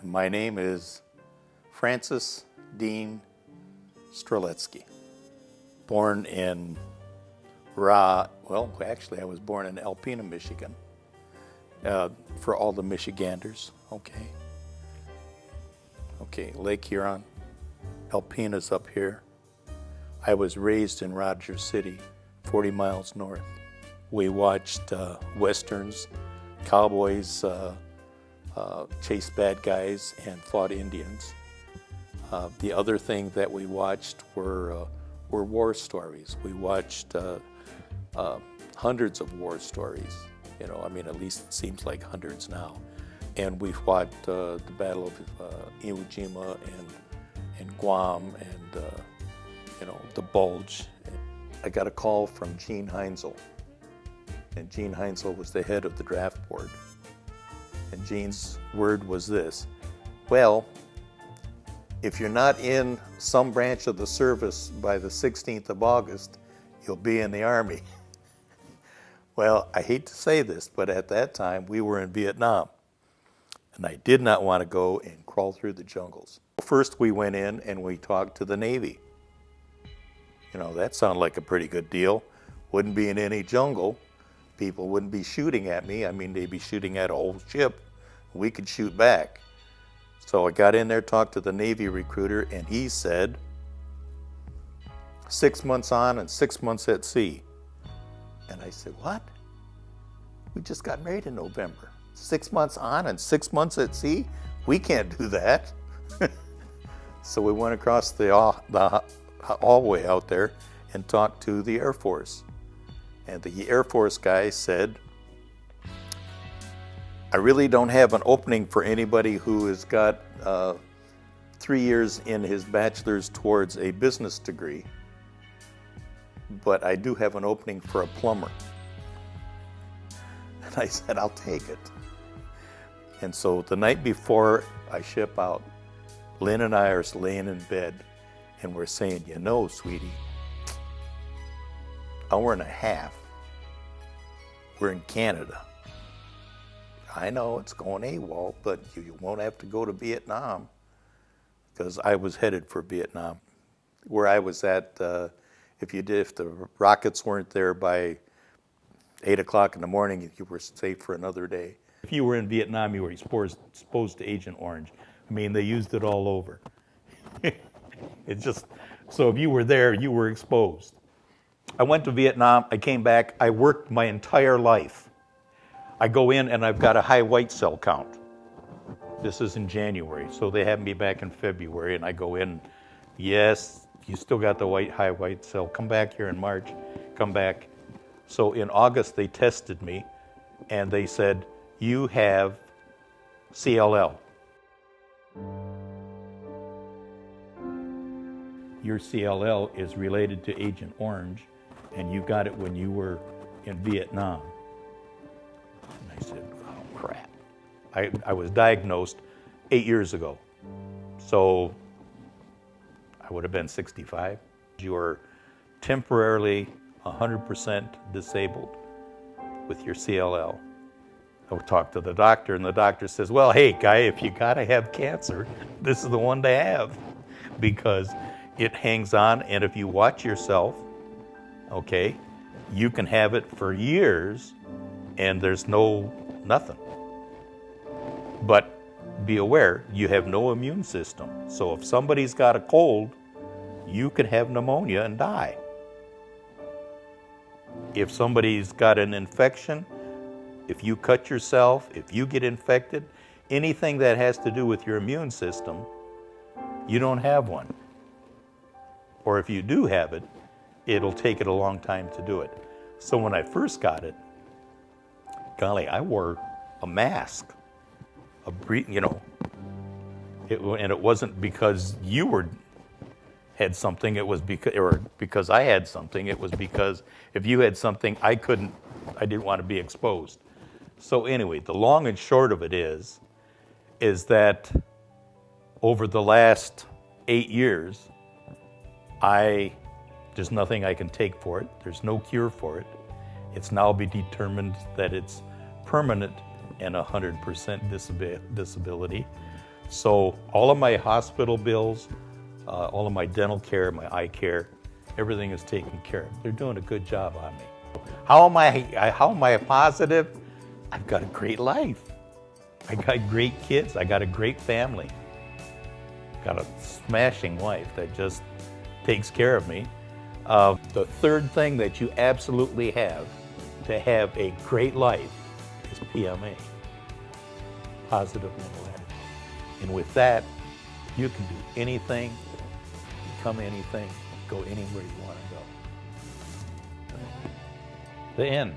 My name is Francis Dean Streletsky. Born in actually I was born in Alpena, Michigan. For all the Michiganders, okay. Okay, Lake Huron, Alpena's up here. I was raised in Rogers City, 40 miles north. We watched westerns, cowboys chase bad guys and fought Indians. The other thing that we watched were war stories. We watched hundreds of war stories. You know, I mean, at least it seems like hundreds now. And we fought the Battle of Iwo Jima and Guam and the Bulge. I got a call from Gene Heinzel, and Gene Heinzel was the head of the draft board. And Gene's word was this: well, if you're not in some branch of the service by the 16th of August, you'll be in the Army. Well, I hate to say this, but at that time we were in Vietnam, and I did not want to go and crawl through the jungles. First we went in and we talked to the Navy. You know, that sounded like a pretty good deal. Wouldn't be in any jungle. People wouldn't be shooting at me. I mean, they'd be shooting at a whole ship. We could shoot back. So I got in there, talked to the Navy recruiter, and he said, 6 months on and 6 months at sea. And I said, what? We just got married in November. 6 months on and 6 months at sea? We can't do that. So we went across the hallway out there and talked to the Air Force. And the Air Force guy said, I really don't have an opening for anybody who has got 3 years in his bachelor's towards a business degree, but I do have an opening for a plumber. And I said, I'll take it. And so the night before I ship out, Lynn and I are laying in bed and we're saying, you know, sweetie, hour and a half, we're in Canada. I know it's going AWOL, but you won't have to go to Vietnam, because I was headed for Vietnam. Where I was at, if the rockets weren't there by 8 o'clock in the morning, you were safe for another day. If you were in Vietnam, you were exposed to Agent Orange. I mean, they used it all over. So if you were there, you were exposed. I went to Vietnam, I came back, I worked my entire life. I go in and I've got a high white cell count. This is in January, so they have me back in February, and I go in, yes, you still got the high white cell, come back here in March, come back. So in August they tested me and they said, you have CLL. Your CLL is related to Agent Orange, and you got it when you were in Vietnam. And I said, oh, crap. I was diagnosed 8 years ago. So I would have been 65. You're temporarily 100% disabled with your CLL. I talked to the doctor, and the doctor says, well, hey, guy, if you gotta have cancer, this is the one to have, because it hangs on, and if you watch yourself, okay, you can have it for years and there's nothing. But be aware, you have no immune system. So if somebody's got a cold, you can have pneumonia and die. If somebody's got an infection, if you cut yourself, if you get infected, anything that has to do with your immune system, you don't have one. Or if you do have it, it'll take it a long time to do it. So when I first got it, golly, I wore a mask, and it wasn't because you had something, it was because I had something. It was because if you had something, I didn't want to be exposed. So anyway, the long and short of it is that over the last 8 years, there's nothing I can take for it. There's no cure for it. It's now been determined that it's permanent and 100% disability. So all of my hospital bills, all of my dental care, my eye care, everything is taken care of. They're doing a good job on me. How am I positive? I've got a great life. I got great kids. I got a great family. Got a smashing wife that just takes care of me. The third thing that you absolutely have to have a great life is PMA, positive mental attitude. And with that, you can do anything, become anything, go anywhere you want to go. The end.